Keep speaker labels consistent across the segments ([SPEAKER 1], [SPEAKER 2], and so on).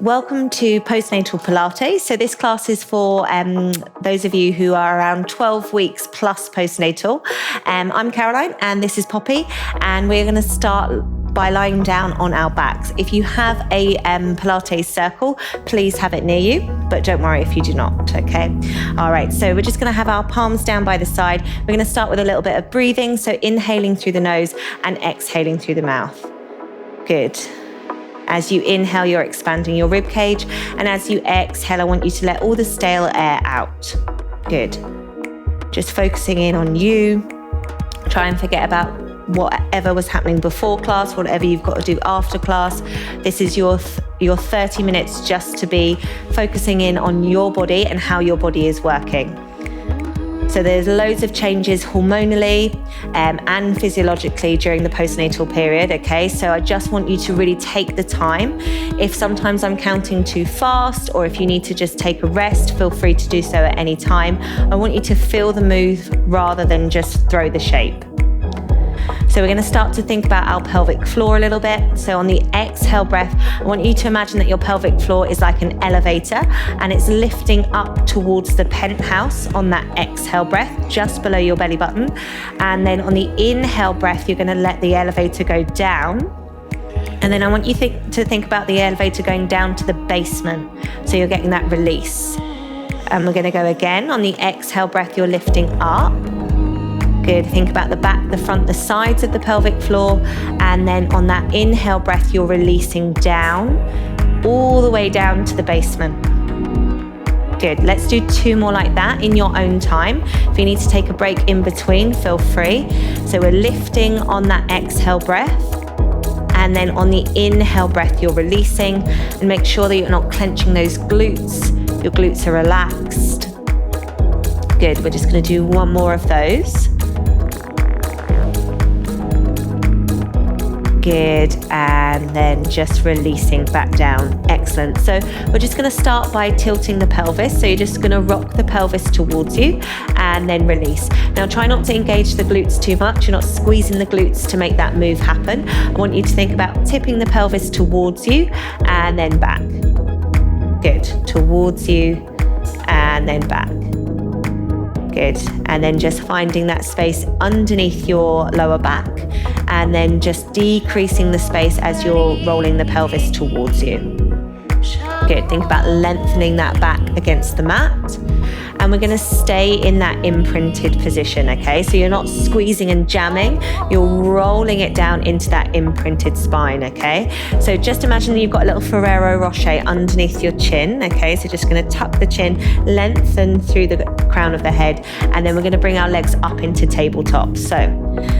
[SPEAKER 1] Welcome to Postnatal Pilates. So this class is for those of you who are around 12 weeks plus postnatal. I'm Caroline and this is Poppy, and we're going to start by lying down on our backs. If you have a Pilates circle, please have it near you, but don't worry if you do not, okay? All right, so we're just going to have our palms down by the side. We're going to start with a little bit of breathing, so inhaling through the nose and exhaling through the mouth. Good. As you inhale, you're expanding your rib cage, and as you exhale, I want you to let all the stale air out. Good. Just focusing in on you. Try and forget about whatever was happening before class, whatever you've got to do after class. This is your 30 minutes just to be focusing in on your body and how your body is working. So there's loads of changes hormonally and physiologically during the postnatal period, okay? So I just want you to really take the time. If sometimes I'm counting too fast, or if you need to just take a rest, feel free to do so at any time. I want you to feel the move rather than just throw the shape. So we're going to start to think about our pelvic floor a little bit. So on the exhale breath, I want you to imagine that your pelvic floor is like an elevator and it's lifting up towards the penthouse on that exhale breath, just below your belly button. And then on the inhale breath, you're going to let the elevator go down. And then I want you to think about the elevator going down to the basement. So you're getting that release. And we're going to go again. On the exhale breath, you're lifting up. Good. Think about the back, the front, the sides of the pelvic floor. And then on that inhale breath, you're releasing down, all the way down to the basement. Good. Let's do 2 more like that in your own time. If you need to take a break in between, feel free. So we're lifting on that exhale breath. And then on the inhale breath, you're releasing. And make sure that you're not clenching those glutes. Your glutes are relaxed. Good. We're just going to do 1 more of those. Good, and then just releasing back down. Excellent. So we're just going to start by tilting the pelvis. So you're just going to rock the pelvis towards you and then release. Now try not to engage the glutes too much. You're not squeezing the glutes to make that move happen. I want you to think about tipping the pelvis towards you and then back. Good. Towards you and then back. Good. And then just finding that space underneath your lower back, and then just decreasing the space as you're rolling the pelvis towards you. Good. Think about lengthening that back against the mat. And we're going to stay in that imprinted position, okay? So you're not squeezing and jamming, you're rolling it down into that imprinted spine, okay? So just imagine you've got a little Ferrero Rocher underneath your chin, okay? So just going to tuck the chin, lengthen through the crown of the head, and then we're going to bring our legs up into tabletop. So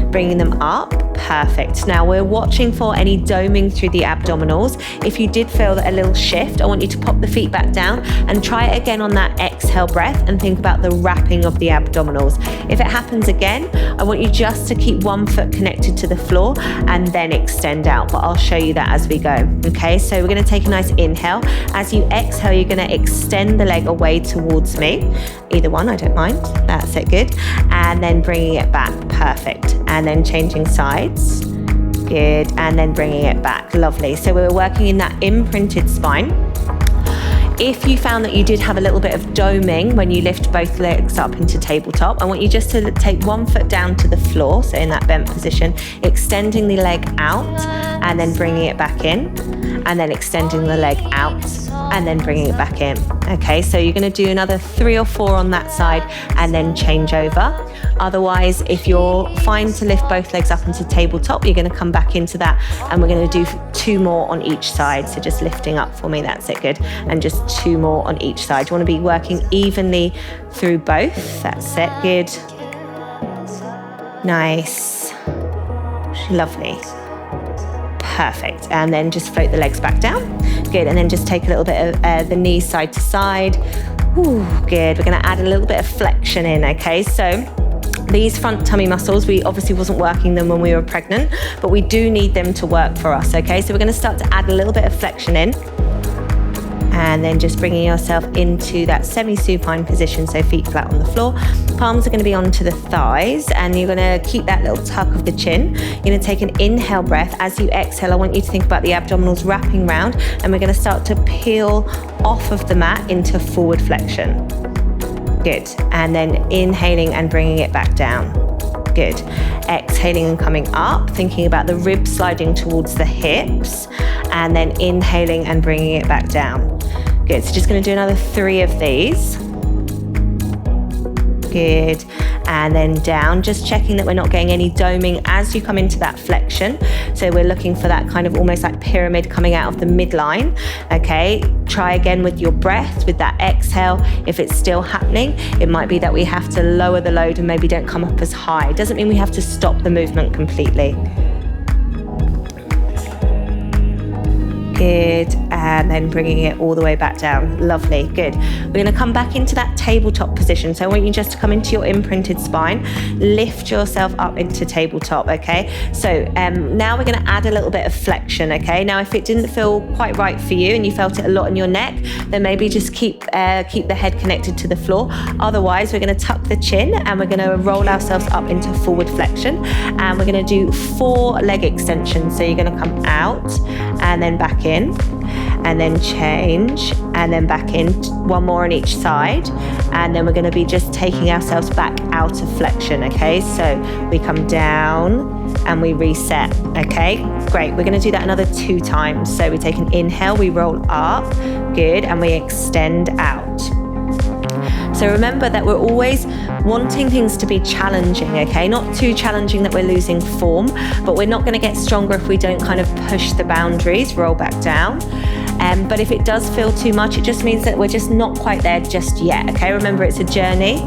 [SPEAKER 1] bringing them up, perfect. Now we're watching for any doming through the abdominals. If you did feel that a little shift, I want you to pop the feet back down and try it again on that exhale breath and think about the wrapping of the abdominals. If it happens again, I want you just to keep 1 foot connected to the floor and then extend out, but I'll show you that as we go. Okay, so we're going to take a nice inhale. As you exhale, you're going to extend the leg away towards me. Either one, I don't mind. That's it, good. And then bringing it back, perfect. And then changing sides. Good, and then bringing it back, lovely. So we're working in that imprinted spine. If you found that you did have a little bit of doming when you lift both legs up into tabletop, I want you just to take 1 foot down to the floor, so in that bent position, extending the leg out and then bringing it back in, and then extending the leg out and then bringing it back in. Okay, so you're going to do another 3 or 4 on that side and then change over. Otherwise, if you're fine to lift both legs up into tabletop, you're going to come back into that, and we're going to do 2 more on each side. So just lifting up for me, that's it, good. And just 2 more on each side. You want to be working evenly through both. That's it, good. Nice. Lovely. Perfect. And then just float the legs back down. Good. And then just take a little bit of the knees side to side. Ooh, good. We're going to add a little bit of flexion in, okay? So these front tummy muscles, we obviously wasn't working them when we were pregnant, but we do need them to work for us, okay? So we're going to start to add a little bit of flexion in. And then just bringing yourself into that semi-supine position, so feet flat on the floor. Palms are going to be onto the thighs, and you're going to keep that little tuck of the chin. You're going to take an inhale breath. As you exhale, I want you to think about the abdominals wrapping round, and we're going to start to peel off of the mat into forward flexion. Good. And then inhaling and bringing it back down. Good. Exhaling and coming up, thinking about the ribs sliding towards the hips, and then inhaling and bringing it back down. Good. So just going to do another 3 of these. Good. And then down, just checking that we're not getting any doming as you come into that flexion. So we're looking for that kind of almost like pyramid coming out of the midline. Okay, try again with your breath, with that exhale. If it's still happening, it might be that we have to lower the load and maybe don't come up as high. It doesn't mean we have to stop the movement completely. Good, and then bringing it all the way back down. Lovely, good. We're going to come back into that tabletop position. So I want you just to come into your imprinted spine, lift yourself up into tabletop, okay? So now we're going to add a little bit of flexion, okay? Now if it didn't feel quite right for you and you felt it a lot in your neck, then maybe just keep the head connected to the floor. Otherwise, we're going to tuck the chin and we're going to roll ourselves up into forward flexion. And we're going to do 4 leg extensions. So you're going to come out and then back in, and then change, and then back in, 1 more on each side, and then we're going to be just taking ourselves back out of flexion, okay? So we come down and we reset, okay? Great, we're going to do that another 2 times. So we take an inhale, we roll up, good, and we extend out. So remember that we're always wanting things to be challenging, okay? Not too challenging that we're losing form, but we're not going to get stronger if we don't kind of push the boundaries, roll back down. But if it does feel too much, it just means that we're just not quite there just yet, okay? Remember, it's a journey,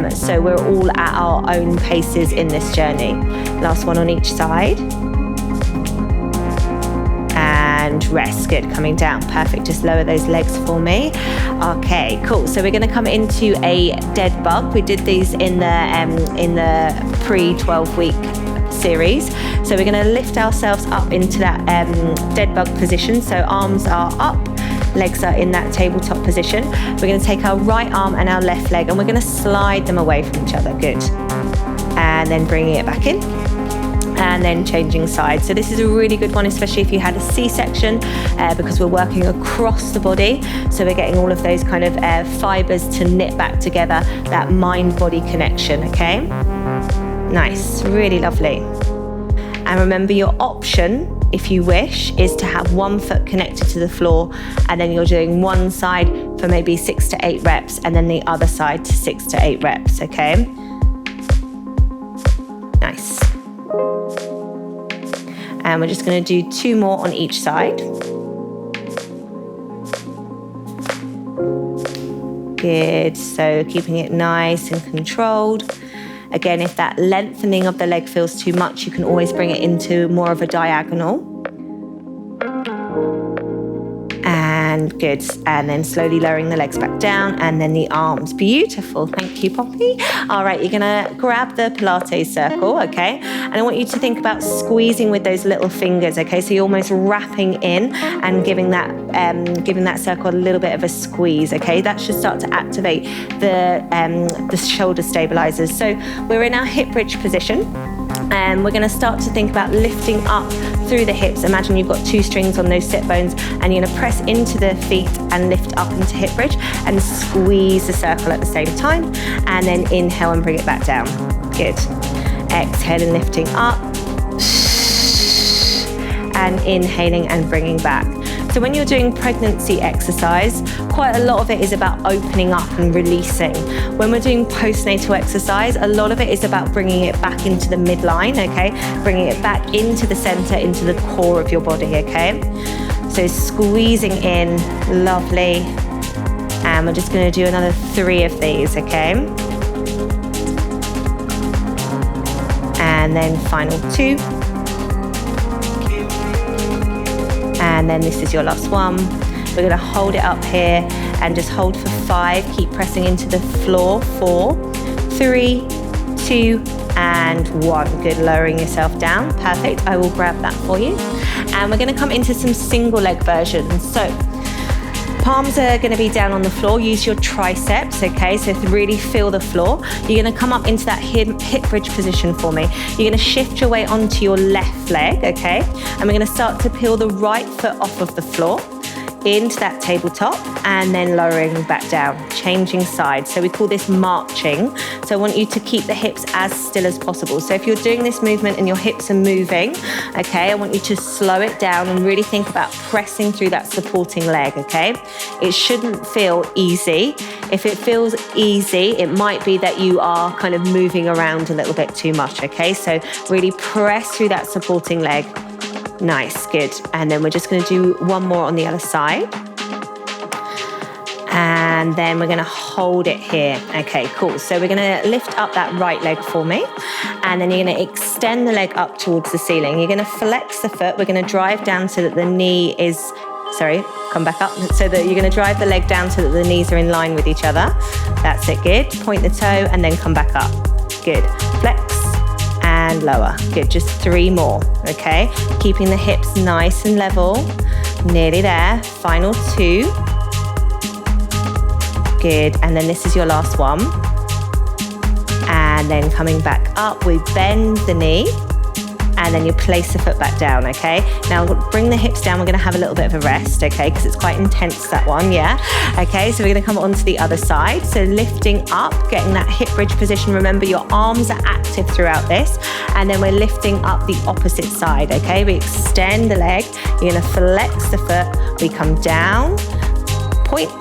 [SPEAKER 1] so we're all at our own paces in this journey. Last one on each side. And rest. Good, coming down, perfect. Just lower those legs for me. Okay, cool. So we're going to come into a dead bug. We did these in the pre-12-week series. So we're going to lift ourselves up into that dead bug position. So arms are up, legs are in that tabletop position. We're going to take our right arm and our left leg, and we're going to slide them away from each other. Good. And then bringing it back in. And then changing sides. So this is a really good one, especially if you had a C-section, because we're working across the body. So we're getting all of those kind of fibers to knit back together, that mind-body connection, okay? Nice, really lovely. And remember, your option, if you wish, is to have 1 foot connected to the floor, and then you're doing one side for maybe 6 to 8 reps, and then the other side to 6 to 8 reps, okay? Nice. And we're just going to do 2 more on each side. Good, so keeping it nice and controlled. Again, if that lengthening of the leg feels too much, you can always bring it into more of a diagonal. And good, and then slowly lowering the legs back down, and then the arms. Beautiful, thank you, Poppy. All right, you're gonna grab the Pilates circle, okay? And I want you to think about squeezing with those little fingers, okay? So you're almost wrapping in and giving that circle a little bit of a squeeze, okay? That should start to activate the shoulder stabilizers. So we're in our hip bridge position, and we're gonna start to think about lifting up through the hips. Imagine you've got 2 strings on those sit bones, and you're gonna press into the feet and lift up into hip bridge and squeeze the circle at the same time, and then inhale and bring it back down. Good. Exhale and lifting up, and inhaling and bringing back. So when you're doing pregnancy exercise, quite a lot of it is about opening up and releasing. When we're doing postnatal exercise, a lot of it is about bringing it back into the midline, okay? Bringing it back into the center, into the core of your body, okay? So squeezing in, lovely. And we're just gonna do another 3 of these, okay? And then final 2. And then this is your last one. We're gonna hold it up here and just hold for 5. Keep pressing into the floor. 4, 3, 2, and 1. Good, lowering yourself down. Perfect, I will grab that for you. And we're gonna come into some single leg versions. So Palms are going to be down on the floor. Use your triceps, okay? So to really feel the floor. You're going to come up into that hip bridge position for me. You're going to shift your weight onto your left leg, okay? And we're going to start to peel the right foot off of the floor into that tabletop and then lowering back down, changing sides. So we call this marching. So I want you to keep the hips as still as possible. So if you're doing this movement and your hips are moving, okay, I want you to slow it down and really think about pressing through that supporting leg, okay? It shouldn't feel easy. If it feels easy, it might be that you are kind of moving around a little bit too much, okay? So really press through that supporting leg. Nice, good. And then we're just going to do one more on the other side. And then we're going to hold it here. Okay, cool. So we're going to lift up that right leg for me. And then you're going to extend the leg up towards the ceiling. You're going to flex the foot. We're going to drive down so that the knee is, come back up. So that you're going to drive the leg down so that the knees are in line with each other. That's it, good. Point the toe and then come back up. Good. Flex. And lower. Good, just 3 more, okay? Keeping the hips nice and level. Nearly there. Final 2. Good, and then this is your last one. And then coming back up, we bend the knee. And then you place the foot back down, okay? Now bring the hips down. We're gonna have a little bit of a rest, okay? Because it's quite intense, that one, yeah? Okay, so we're gonna come onto the other side. So lifting up, getting that hip bridge position. Remember, your arms are active throughout this. And then we're lifting up the opposite side, okay? We extend the leg. You're gonna flex the foot. We come down, point,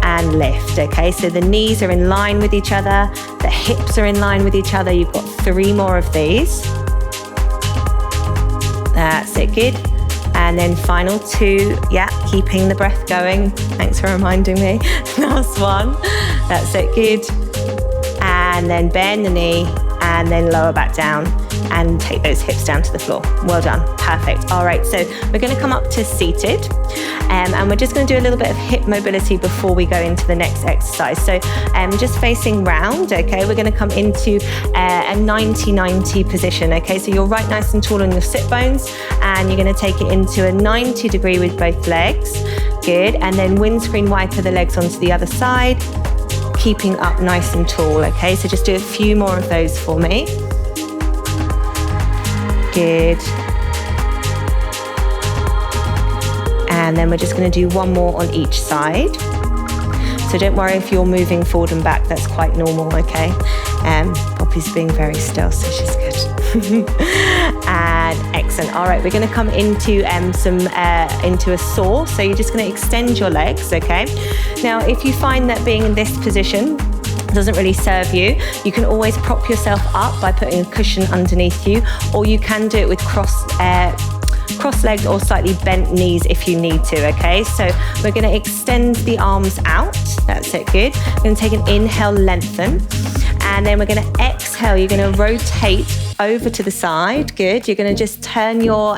[SPEAKER 1] and lift, okay? So the knees are in line with each other. The hips are in line with each other. You've got 3 more of these. That's it, good. And then final 2, yeah, keeping the breath going. Thanks for reminding me. Last one. That's it, good. And then bend the knee and then lower back down and take those hips down to the floor. Well done, perfect. All right, so we're gonna come up to seated and we're just gonna do a little bit of hip mobility before we go into the next exercise. So just facing round, okay? We're gonna come into a 90-90 position, okay? So you're right nice and tall on your sit bones and you're gonna take it into a 90 degree with both legs. Good, and then windscreen wiper the legs onto the other side, keeping up nice and tall, okay? So just do a few more of those for me. Good. And then we're just going to do one more on each side. So don't worry if you're moving forward and back, that's quite normal, okay? Poppy's being very still, so she's good. And excellent. All right, we're going to come into into a saw. So you're just going to extend your legs, okay? Now, if you find that being in this position doesn't really serve you, you can always prop yourself up by putting a cushion underneath you, or you can do it with cross-legged or slightly bent knees if you need to, okay? So we're gonna extend the arms out. That's it, good. We're gonna take an inhale, lengthen. And then we're gonna exhale, you're gonna rotate over to the side, good. You're gonna just turn your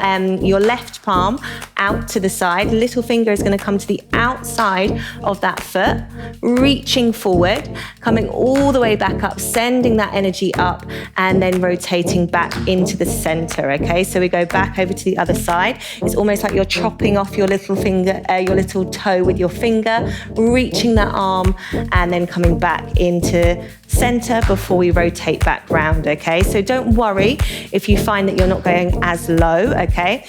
[SPEAKER 1] left palm out to the side. Little finger is gonna come to the outside of that foot, reaching forward, coming all the way back up, sending that energy up, and then rotating back into the center, okay? So we go back over to the other side. It's almost like you're chopping off your little finger, your little toe with your finger, reaching that arm, and then coming back into center before we rotate back round, okay? So don't worry if you find that you're not going as low, okay?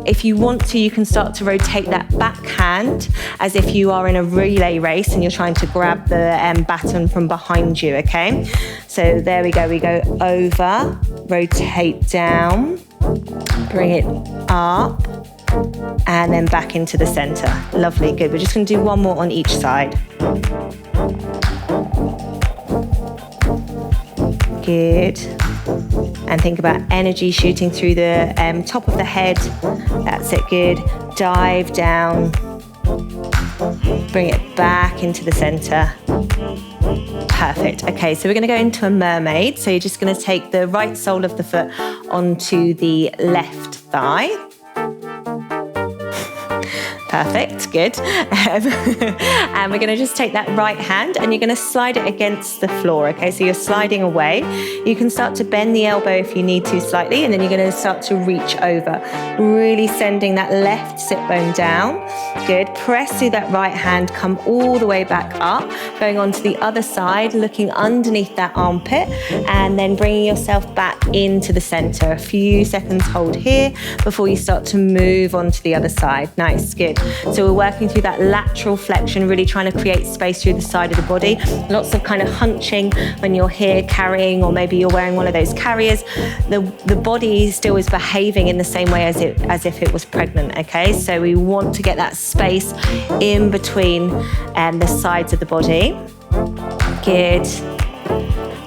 [SPEAKER 1] If you want to, you can start to rotate that back hand as if you are in a relay race and you're trying to grab the baton from behind you, okay? So there we go over, rotate down, bring it up, and then back into the center. Lovely, good. We're just gonna do one more on each side. Good. And think about energy shooting through the top of the head. That's it, good. Dive down. Bring it back into the center. Perfect. Okay, so we're going to go into a mermaid. So you're just going to take the right sole of the foot onto the left thigh. Perfect, good. And we're gonna just take that right hand and you're gonna slide it against the floor, okay? So you're sliding away. You can start to bend the elbow if you need to slightly, and then you're gonna start to reach over, really sending that left sit bone down. Good, press through that right hand, come all the way back up, going on to the other side, looking underneath that armpit, and then bringing yourself back into the center. A few seconds hold here before you start to move on to the other side. Nice, good. So we're working through that lateral flexion, really trying to create space through the side of the body. Lots of kind of hunching when you're here carrying, or maybe you're wearing one of those carriers. The body still is behaving in the same way as if it was pregnant, okay? So we want to get that space in between the sides of the body. Good.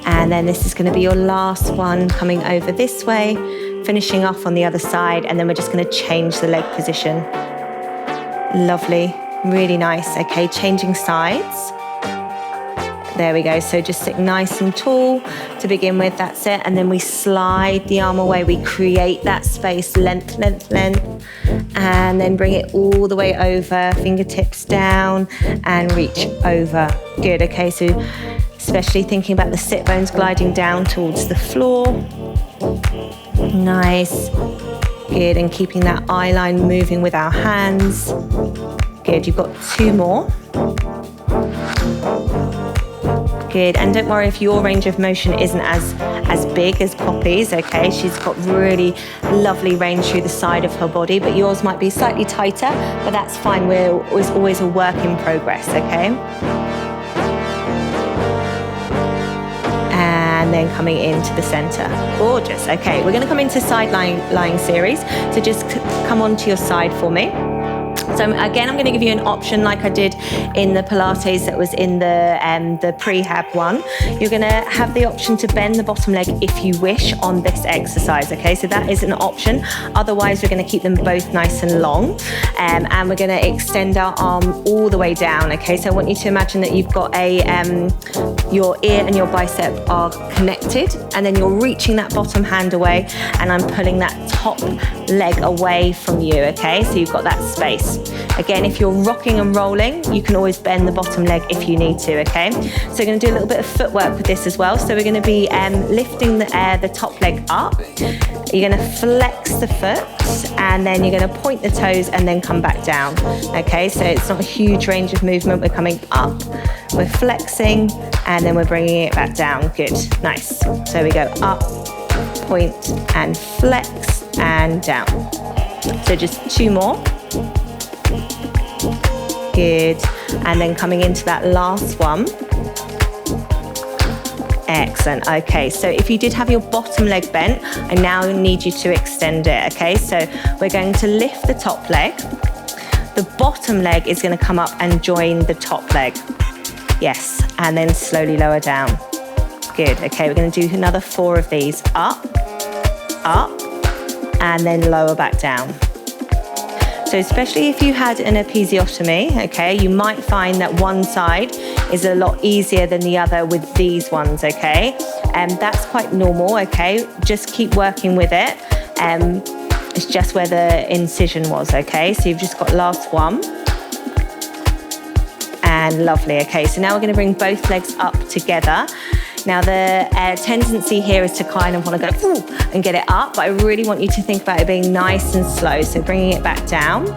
[SPEAKER 1] And then this is going to be your last one, coming over this way, finishing off on the other side, and then we're just going to change the leg position. Lovely, really nice. Okay, changing sides. There we go. So just sit nice and tall to begin with, that's it. And then we slide the arm away. We create that space, length, length, length. And then bring it all the way over, fingertips down and reach over. Good, okay, so especially thinking about the sit bones gliding down towards the floor. Nice. Good, and keeping that eye line moving with our hands. Good, you've got 2 more. Good, and don't worry if your range of motion isn't as big as Poppy's, okay? She's got really lovely range through the side of her body, but yours might be slightly tighter, but that's fine. It's always a work in progress, okay? And then coming into the center. Gorgeous. Okay, we're going to come into side lying series. So just come onto your side for me. So again, I'm going to give you an option like I did in the Pilates that was in the prehab one. You're going to have the option to bend the bottom leg if you wish on this exercise, okay? So that is an option. Otherwise, we're going to keep them both nice and long. And we're going to extend our arm all the way down, okay? So I want you to imagine that you've got your ear and your bicep are connected, and then you're reaching that bottom hand away, and I'm pulling that top leg away from you, okay? So you've got that space. Again, if you're rocking and rolling, you can always bend the bottom leg if you need to, okay? So we're going to do a little bit of footwork with this as well. So we're going to be lifting the top leg up. You're going to flex the foot, and then you're going to point the toes and then come back down, okay? So it's not a huge range of movement. We're coming up, we're flexing, and then we're bringing it back down. Good, nice. So we go up, point, and flex, and down. So just 2 more. Good, and then coming into that last one. Excellent, okay, so if you did have your bottom leg bent, I now need you to extend it, okay? So we're going to lift the top leg. The bottom leg is going to come up and join the top leg. Yes, and then slowly lower down. Good, okay, we're going to do another 4 of these. Up, and then lower back down. So especially if you had an episiotomy, okay, you might find that one side is a lot easier than the other with these ones, okay? That's quite normal, okay? Just keep working with it. It's just where the incision was, okay? So you've just got last one. And lovely, okay? So now we're gonna bring both legs up together. Now the tendency here is to kind of want to go ooh, and get it up, but I really want you to think about it being nice and slow. So bringing it back down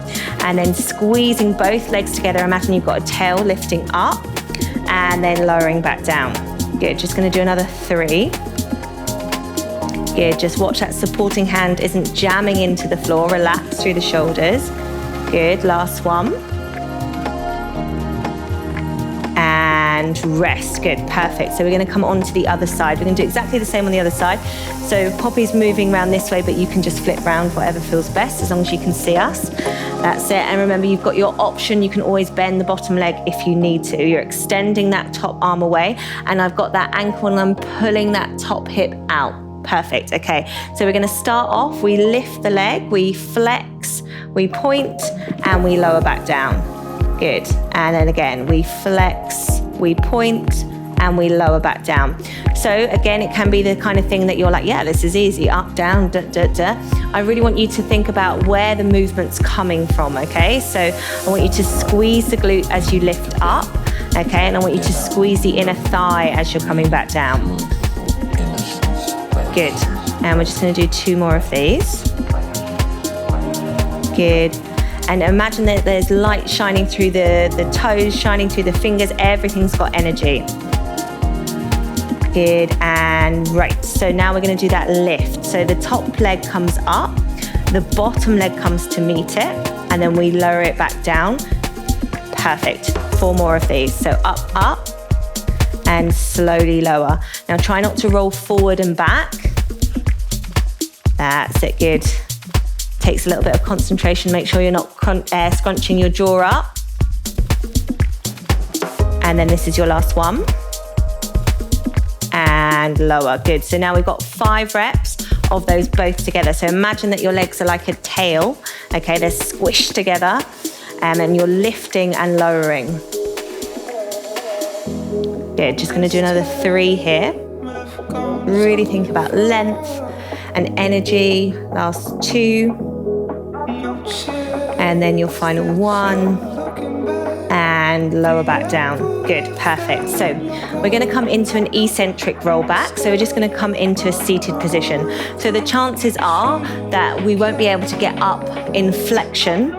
[SPEAKER 1] and then squeezing both legs together. Imagine you've got a tail lifting up and then lowering back down. Good, just going to do another 3. Good, just watch that supporting hand isn't jamming into the floor. Relax through the shoulders. Good, last one. And rest. Good, perfect. So we're going to come on to the other side. We're going to do exactly the same on the other side. So Poppy's moving around this way, but you can just flip around whatever feels best as long as you can see us. That's it. And remember, you've got your option. You can always bend the bottom leg if you need to. You're extending that top arm away, and I've got that ankle and I'm pulling that top hip out. Perfect. Okay, so we're going to start off. We lift the leg, we flex, we point, and we lower back down. Good. And then again, we flex, we point, and we lower back down. So again, it can be the kind of thing that you're like, yeah, this is easy, up, down, da, da, da. I really want you to think about where the movement's coming from, okay? So I want you to squeeze the glute as you lift up, okay? And I want you to squeeze the inner thigh as you're coming back down. Good. And we're just gonna do 2 more of these. Good. And imagine that there's light shining through the toes, shining through the fingers, everything's got energy. Good, and right. So now we're gonna do that lift. So the top leg comes up, the bottom leg comes to meet it, and then we lower it back down. Perfect, 4 more of these. So up, up, and slowly lower. Now try not to roll forward and back. That's it, good. Takes a little bit of concentration. Make sure you're not scrunching your jaw up. And then this is your last one. And lower, good. So now we've got 5 reps of those both together. So imagine that your legs are like a tail, okay? They're squished together, and you're lifting and lowering. Good, just gonna do another 3 here. Really think about length and energy. Last 2. And then your final 1. And lower back down. Good, perfect. So we're going to come into an eccentric roll back. So we're just going to come into a seated position. So the chances are that we won't be able to get up in flexion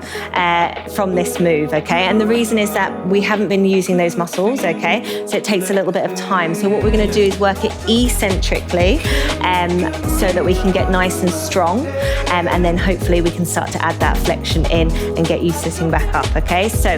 [SPEAKER 1] from this move, okay? And the reason is that we haven't been using those muscles, okay? So it takes a little bit of time. So what we're going to do is work it eccentrically so that we can get nice and strong. And then hopefully we can start to add that flexion in and get you sitting back up, okay? So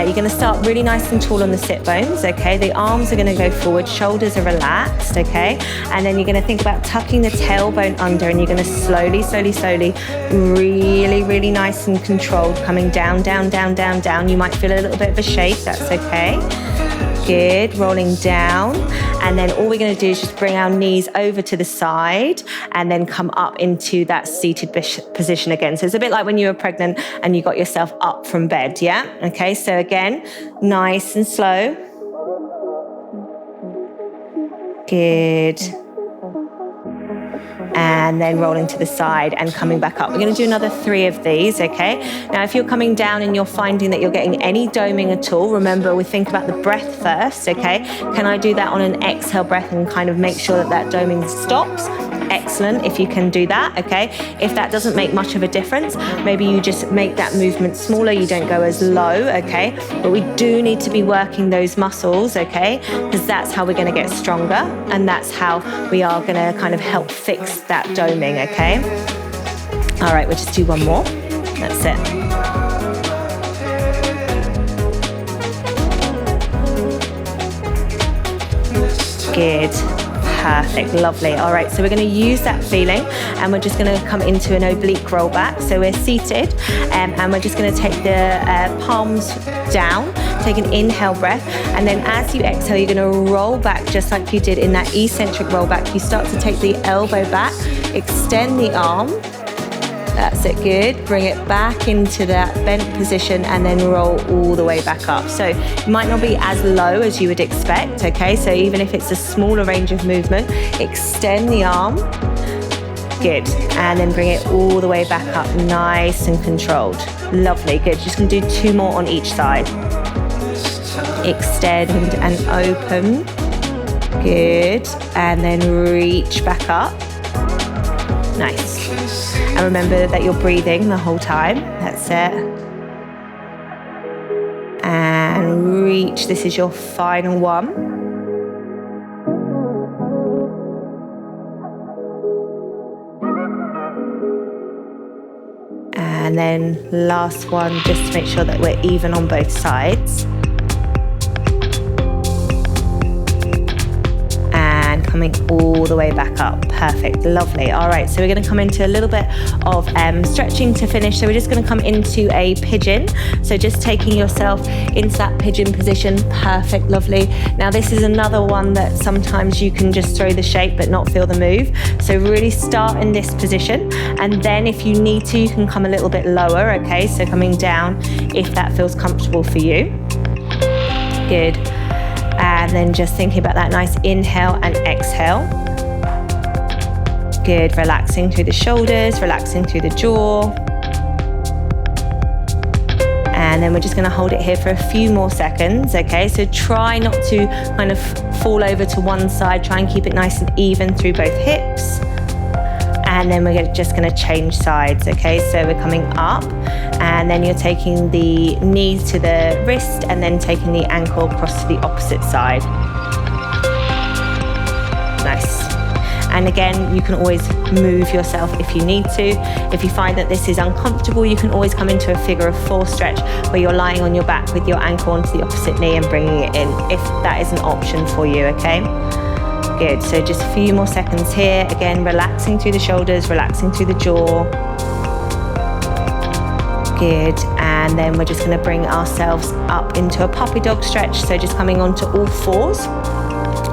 [SPEAKER 1] you're going to start really nice and tall on the sit bones, okay? The arms are going to go forward, shoulders are relaxed, okay? And then you're going to think about tucking the tailbone under, and you're going to slowly, slowly, slowly, really, really nice and controlled, coming down, down, down, down, down. You might feel a little bit of a shake, that's okay. Good, rolling down. And then all we're going to do is just bring our knees over to the side and then come up into that seated position again. So it's a bit like when you were pregnant and you got yourself up from bed, yeah? Okay, so again, nice and slow. Good. And then rolling to the side and coming back up. We're going to do another 3 of these, okay? Now, if you're coming down and you're finding that you're getting any doming at all, remember, we think about the breath first, okay? Can I do that on an exhale breath and kind of make sure that that doming stops? Excellent, if you can do that, okay? If that doesn't make much of a difference, maybe you just make that movement smaller, you don't go as low, okay? But we do need to be working those muscles, okay? Because that's how we're going to get stronger, and that's how we are going to kind of help fix that doming, okay? All right, we'll just do 1 more. That's it. Good. Perfect, lovely. All right, so we're going to use that feeling and we're just going to come into an oblique roll back. So we're seated and we're just going to take the palms down, take an inhale breath, and then as you exhale, you're going to roll back just like you did in that eccentric roll back. You start to take the elbow back, extend the arm. That's it, good. Bring it back into that bent position and then roll all the way back up. So it might not be as low as you would expect, okay? So even if it's a smaller range of movement, extend the arm. Good. And then bring it all the way back up, nice and controlled. Lovely, good. Just gonna do 2 more on each side. Extend and open. Good. And then reach back up. Nice. And remember that you're breathing the whole time. That's it. And reach. This is your final one. And then last one, just to make sure that we're even on both sides. Coming all the way back up. Perfect, lovely. All right, so we're going to come into a little bit of stretching to finish. So we're just going to come into a pigeon. So just taking yourself into that pigeon position. Perfect, lovely. Now this is another one that sometimes you can just throw the shape but not feel the move. So really start in this position, and then if you need to, you can come a little bit lower, okay? So coming down if that feels comfortable for you. Good. And And then just thinking about that nice inhale and exhale. Good, relaxing through the shoulders, relaxing through the jaw. And then we're just gonna hold it here for a few more seconds, okay? So try not to kind of fall over to one side, try and keep it nice and even through both hips. And then we're just gonna change sides, okay? So we're coming up, and then you're taking the knee to the wrist and then taking the ankle across to the opposite side. Nice. And again, you can always move yourself if you need to. If you find that this is uncomfortable, you can always come into a figure of four stretch where you're lying on your back with your ankle onto the opposite knee and bringing it in, if that is an option for you, okay? Good, so just a few more seconds here. Again, relaxing through the shoulders, relaxing through the jaw. Good, and then we're just gonna bring ourselves up into a puppy dog stretch. So just coming onto all fours.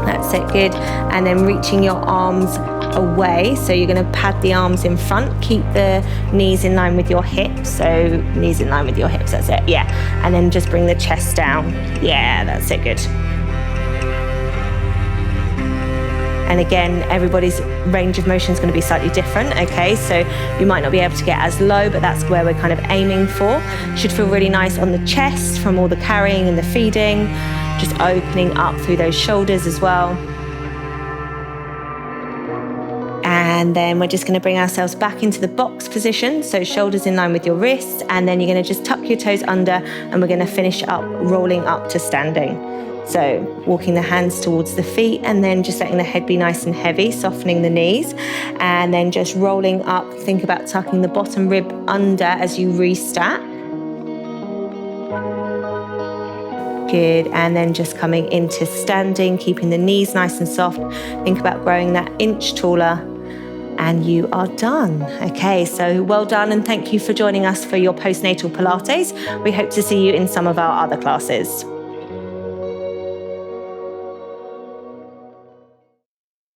[SPEAKER 1] That's it, good. And then reaching your arms away. So you're gonna pad the arms in front, keep the knees in line with your hips. So knees in line with your hips, that's it, yeah. And then just bring the chest down. Yeah, that's it, good. And again, everybody's range of motion is going to be slightly different, okay? So you might not be able to get as low, but that's where we're kind of aiming for. Should feel really nice on the chest from all the carrying and the feeding, just opening up through those shoulders as well. And then we're just going to bring ourselves back into the box position. So shoulders in line with your wrists, and then you're going to just tuck your toes under, and we're going to finish up rolling up to standing. So walking the hands towards the feet, and then just letting the head be nice and heavy, softening the knees, and then just rolling up. Think about tucking the bottom rib under as you restack. Good, and then just coming into standing, keeping the knees nice and soft. Think about growing that inch taller, and you are done. Okay, so well done, and thank you for joining us for your postnatal Pilates. We hope to see you in some of our other classes.